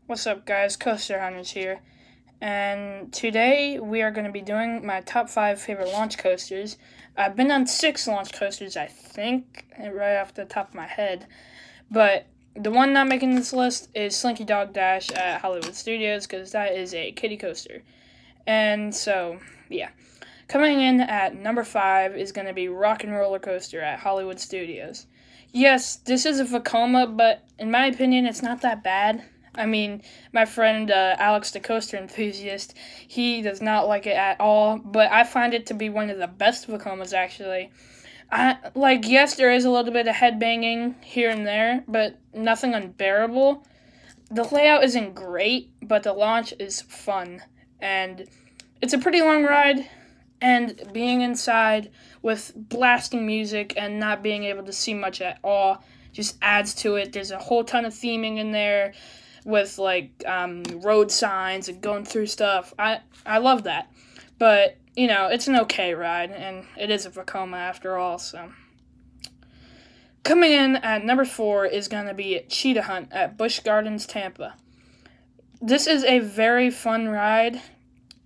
What's up, guys? Coaster Hunters here, and today we are going to be doing my top 5 favorite launch coasters. I've been on 6 launch coasters, I think, right off the top of my head, but the one not making this list is Slinky Dog Dash at Hollywood Studios, because that is a kiddie coaster. And so, yeah. Coming in at number 5 is going to be Rock and Roller Coaster at Hollywood Studios. Yes, this is a Vekoma, but in my opinion, it's not that bad. I mean, my friend Alex, the coaster enthusiast, he does not like it at all, but I find it to be one of the best Vekomas, actually. Yes, there is a little bit of headbanging here and there, but nothing unbearable. The layout isn't great, but the launch is fun, and it's a pretty long ride, and being inside with blasting music and not being able to see much at all just adds to it. There's a whole ton of theming in there, with road signs and going through stuff. I love that. But, it's an okay ride, and it is a Vekoma after all, so. Coming in at number 4 is going to be Cheetah Hunt at Busch Gardens, Tampa. This is a very fun ride,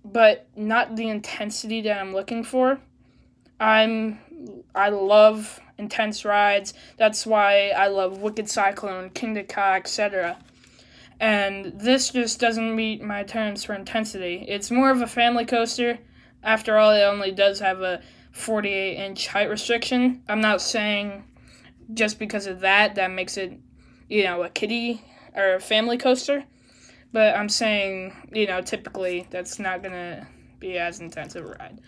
but not the intensity that I'm looking for. I love intense rides. That's why I love Wicked Cyclone, King Ka, etc. And this just doesn't meet my terms for intensity. It's more of a family coaster. After all, it only does have a 48-inch height restriction. I'm not saying just because of that makes it, a kiddie or a family coaster. But I'm saying, typically that's not going to be as intense a ride.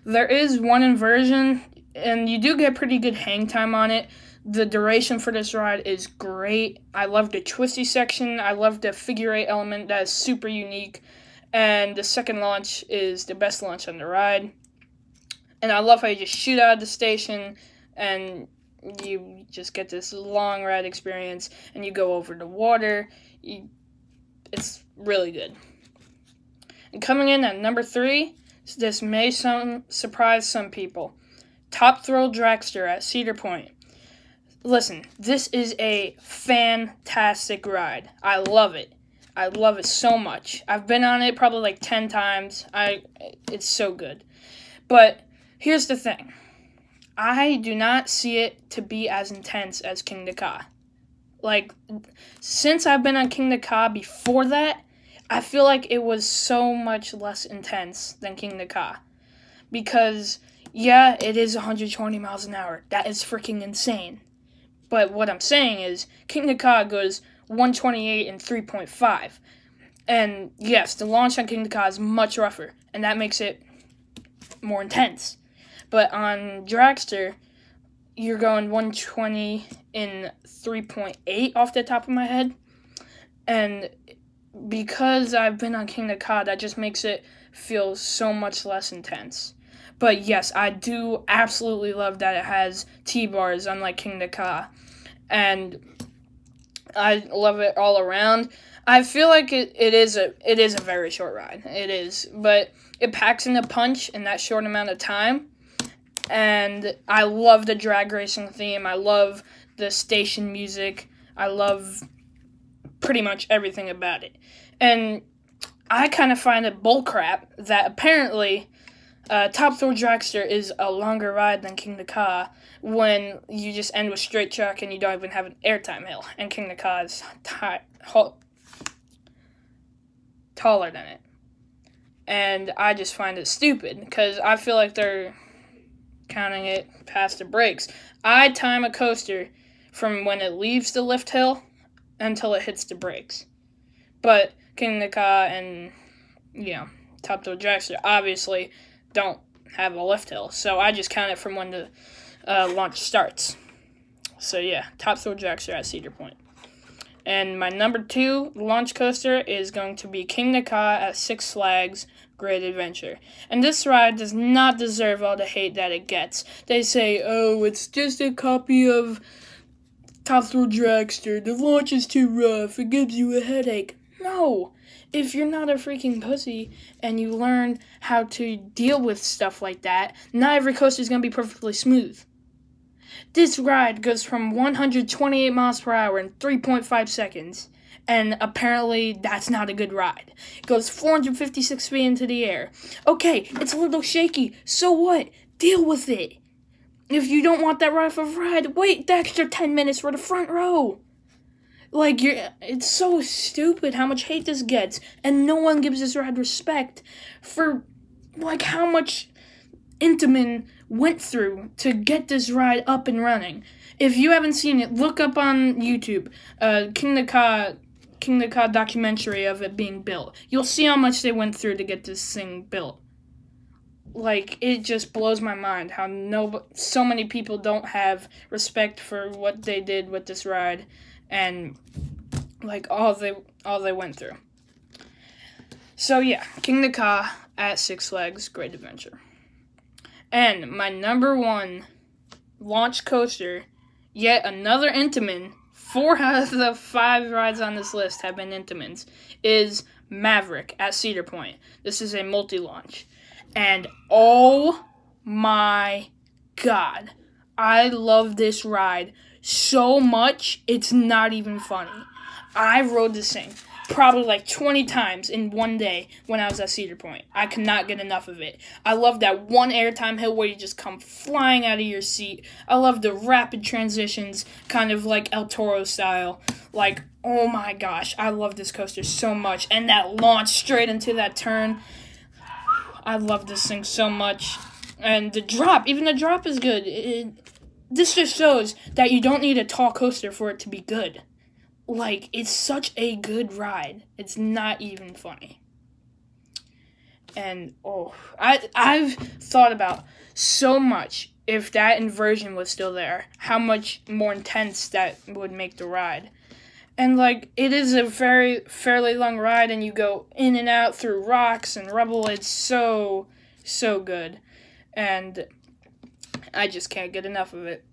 There is one inversion, and you do get pretty good hang time on it. The duration for this ride is great. I love the twisty section. I love the figure 8 element. That is super unique. And the second launch is the best launch on the ride. And I love how you just shoot out of the station and you just get this long ride experience and you go over the water. It's really good. And coming in at number 3, this may surprise some people. Top Thrill Dragster at Cedar Point. Listen, this is a fantastic ride. I love it. I love it so much. I've been on it probably like 10 times. It's so good. But here's the thing. I do not see it to be as intense as King Ka. Since I've been on King Ka before that, I feel like it was so much less intense than King Ka. Because, yeah, it is 120 miles an hour. That is freaking insane. But what I'm saying is, King Ka goes 128 and 3.5. And yes, the launch on King Ka is much rougher, and that makes it more intense. But on Dragster, you're going 120 in 3.8 off the top of my head. And because I've been on King Ka, that just makes it feel so much less intense. But yes, I do absolutely love that it has T-bars, unlike King Ka. And I love it all around. I feel like it is a very short ride. It is. But it packs in a punch in that short amount of time. And I love the drag racing theme. I love the station music. I love pretty much everything about it. And I kind of find it bullcrap that apparently Top Thrill Dragster is a longer ride than King Ka when you just end with straight track and you don't even have an airtime hill. And King Ka is taller than it. And I just find it stupid because I feel like they're counting it past the brakes. I time a coaster from when it leaves the lift hill until it hits the brakes. But King Ka and, Top Thrill Dragster obviously don't have a lift hill. So I just count it from when the launch starts. So yeah, Top Thrill Dragster at Cedar Point. And my number 2 launch coaster is going to be King Ka at Six Flags Great Adventure. And this ride does not deserve all the hate that it gets. They say, oh, it's just a copy of Top Thrill Dragster. The launch is too rough. It gives you a headache. No. If you're not a freaking pussy and you learn how to deal with stuff like that, not every coaster is going to be perfectly smooth. This ride goes from 128 miles per hour in 3.5 seconds, and apparently that's not a good ride. It goes 456 feet into the air. Okay, it's a little shaky. So what? Deal with it. If you don't want that ride, wait the extra 10 minutes for the front row. Like, it's so stupid how much hate this gets, and no one gives this ride respect for, like, how much Intamin went through to get this ride up and running. If you haven't seen it, look up on YouTube, King the Ka documentary of it being built. You'll see how much they went through to get this thing built. Like, it just blows my mind how so many people don't have respect for what they did with this ride, and like all they went through. So yeah, King the Ka at Six Flags Great Adventure. And my number one launch coaster, yet another Intamin, 4 out of the 5 rides on this list have been Intamins, is Maverick at Cedar Point. This is a multi-launch. And oh my god, I love this ride so much, it's not even funny. I rode this thing probably like 20 times in one day when I was at Cedar Point. I could not get enough of it. I love that one airtime hill where you just come flying out of your seat. I love the rapid transitions, kind of like El Toro style. Like, oh my gosh, I love this coaster so much. And that launch straight into that turn. I love this thing so much. And the drop, even the drop is good. This just shows that you don't need a tall coaster for it to be good. Like, it's such a good ride. It's not even funny. And, I've thought about so much, if that inversion was still there, how much more intense that would make the ride. And, like, it is a fairly long ride, and you go in and out through rocks and rubble. It's so good. And I just can't get enough of it.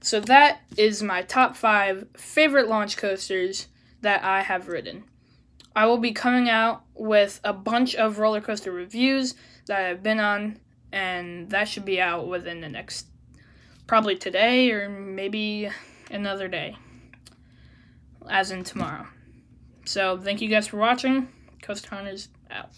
So that is my top 5 favorite launch coasters that I have ridden. I will be coming out with a bunch of roller coaster reviews that I've been on, and that should be out within the next, probably today or maybe another day, as in tomorrow. So thank you guys for watching. Coaster Hunters out.